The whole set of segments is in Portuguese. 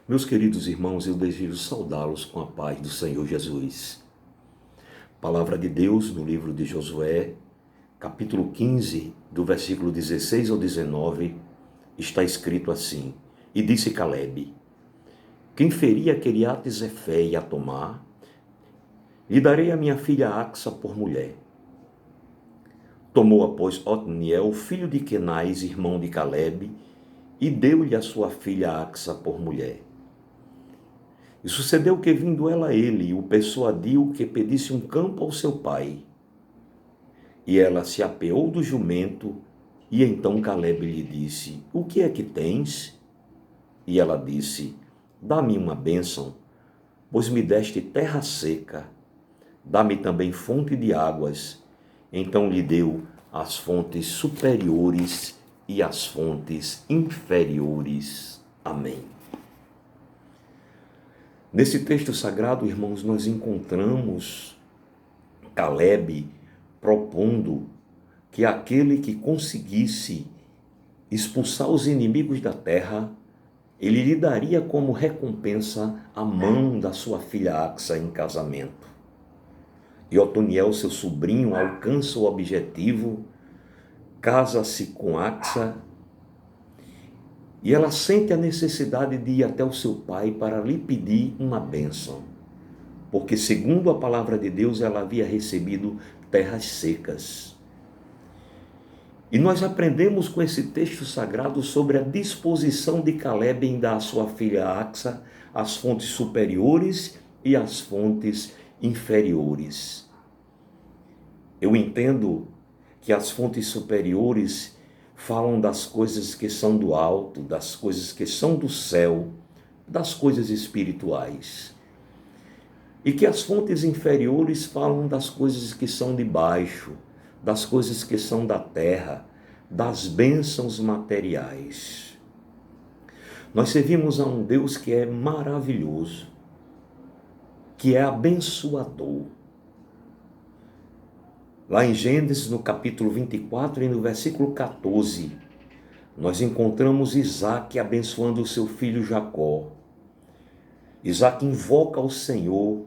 Meus queridos irmãos, eu desejo saudá-los com a paz do Senhor Jesus. Palavra de Deus no livro de Josué, capítulo 15, do versículo 16 ao 19, está escrito assim: E disse Calebe: Quem feria Queriate-Zefé e a tomar, lhe darei a minha filha Axa por mulher. Tomou, após, Otniel, filho de Quenais, irmão de Calebe, e deu-lhe a sua filha Axa por mulher. E sucedeu que, vindo ela a ele, o persuadiu que pedisse um campo ao seu pai. E ela se apeou do jumento, e então Calebe lhe disse: O que é que tens? E ela disse: Dá-me uma bênção, pois me deste terra seca. Dá-me também fonte de águas. Então lhe deu as fontes superiores e as fontes inferiores. Amém. Nesse texto sagrado, irmãos, nós encontramos Calebe propondo que aquele que conseguisse expulsar os inimigos da terra, ele lhe daria como recompensa a mão da sua filha Axa em casamento. E Otoniel, seu sobrinho, alcança o objetivo, casa-se com Axa, e ela sente a necessidade de ir até o seu pai para lhe pedir uma bênção. Porque, segundo a palavra de Deus, ela havia recebido terras secas. E nós aprendemos com esse texto sagrado sobre a disposição de Calebe em dar à sua filha Axa as fontes superiores e as fontes inferiores. Eu entendo que as fontes superiores falam das coisas que são do alto, das coisas que são do céu, das coisas espirituais. E que as fontes inferiores falam das coisas que são de baixo, das coisas que são da terra, das bênçãos materiais. Nós servimos a um Deus que é maravilhoso, que é abençoador. Lá em Gênesis, no capítulo 24 e no versículo 14, nós encontramos Isaac abençoando o seu filho Jacó. Isaac invoca ao Senhor,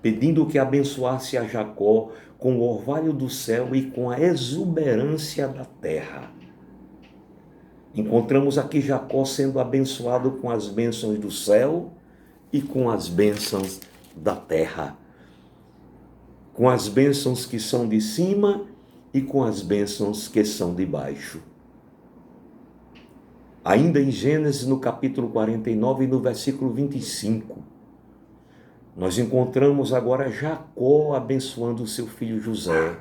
pedindo que abençoasse a Jacó com o orvalho do céu e com a exuberância da terra. Encontramos aqui Jacó sendo abençoado com as bênçãos do céu e com as bênçãos da terra. Com as bênçãos que são de cima e com as bênçãos que são de baixo. Ainda em Gênesis, no capítulo 49 e no versículo 25, nós encontramos agora Jacó abençoando o seu filho José.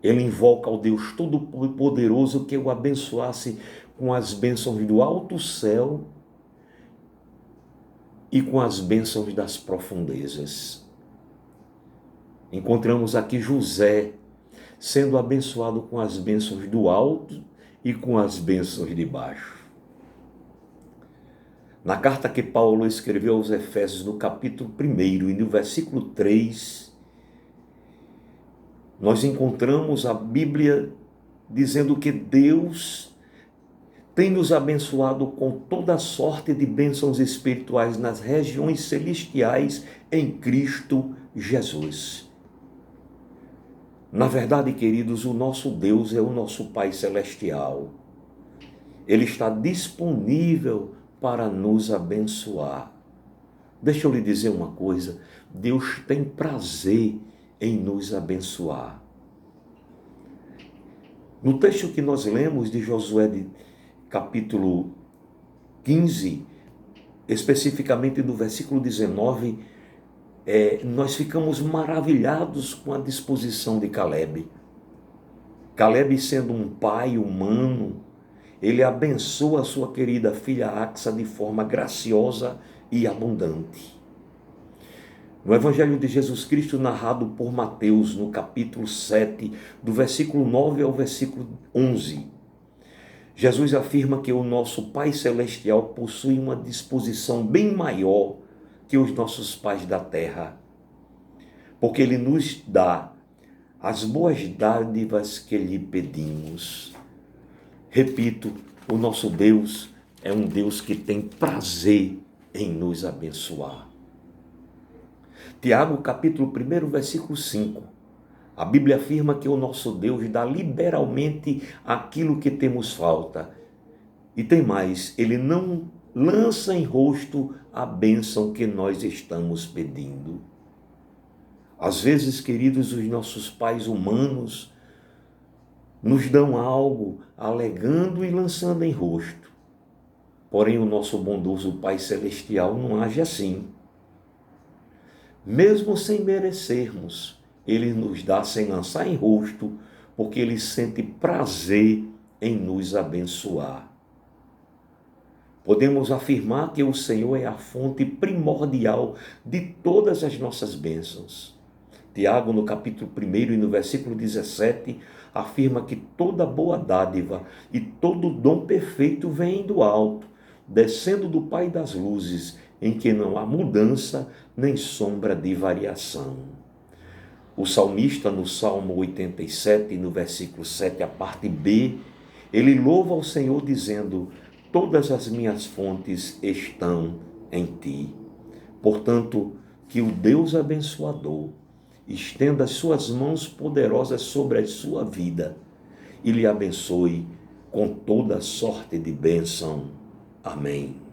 Ele invoca ao Deus Todo-Poderoso que o abençoasse com as bênçãos do alto céu e com as bênçãos das profundezas. Encontramos aqui José sendo abençoado com as bênçãos do alto e com as bênçãos de baixo. Na carta que Paulo escreveu aos Efésios, no capítulo 1 e no versículo 3, nós encontramos a Bíblia dizendo que Deus tem nos abençoado com toda sorte de bênçãos espirituais nas regiões celestiais em Cristo Jesus. Na verdade, queridos, o nosso Deus é o nosso Pai Celestial. Ele está disponível para nos abençoar. Deixa eu lhe dizer uma coisa, Deus tem prazer em nos abençoar. No texto que nós lemos de Josué, capítulo 15, especificamente no versículo 19, nós ficamos maravilhados com a disposição de Calebe. Calebe, sendo um pai humano, ele abençoa a sua querida filha Axa de forma graciosa e abundante. No Evangelho de Jesus Cristo, narrado por Mateus, no capítulo 7, do versículo 9 ao versículo 11, Jesus afirma que o nosso Pai Celestial possui uma disposição bem maior que os nossos pais da terra, porque Ele nos dá as boas dádivas que lhe pedimos. Repito, o nosso Deus é um Deus que tem prazer em nos abençoar. Tiago, capítulo 1, versículo 5. A Bíblia afirma que o nosso Deus dá liberalmente aquilo que temos falta. E tem mais, ele não lança em rosto a bênção que nós estamos pedindo. Às vezes, queridos, os nossos pais humanos nos dão algo, alegando e lançando em rosto. Porém, o nosso bondoso Pai Celestial não age assim. Mesmo sem merecermos, Ele nos dá sem lançar em rosto, porque Ele sente prazer em nos abençoar. Podemos afirmar que o Senhor é a fonte primordial de todas as nossas bênçãos. Tiago, no capítulo 1 e no versículo 17, afirma que toda boa dádiva e todo dom perfeito vem do alto, descendo do Pai das luzes, em que não há mudança nem sombra de variação. O salmista, no Salmo 87, no versículo 7, a parte B, ele louva ao Senhor dizendo: todas as minhas fontes estão em ti. Portanto, que o Deus abençoador estenda as suas mãos poderosas sobre a sua vida e lhe abençoe com toda sorte de bênção. Amém.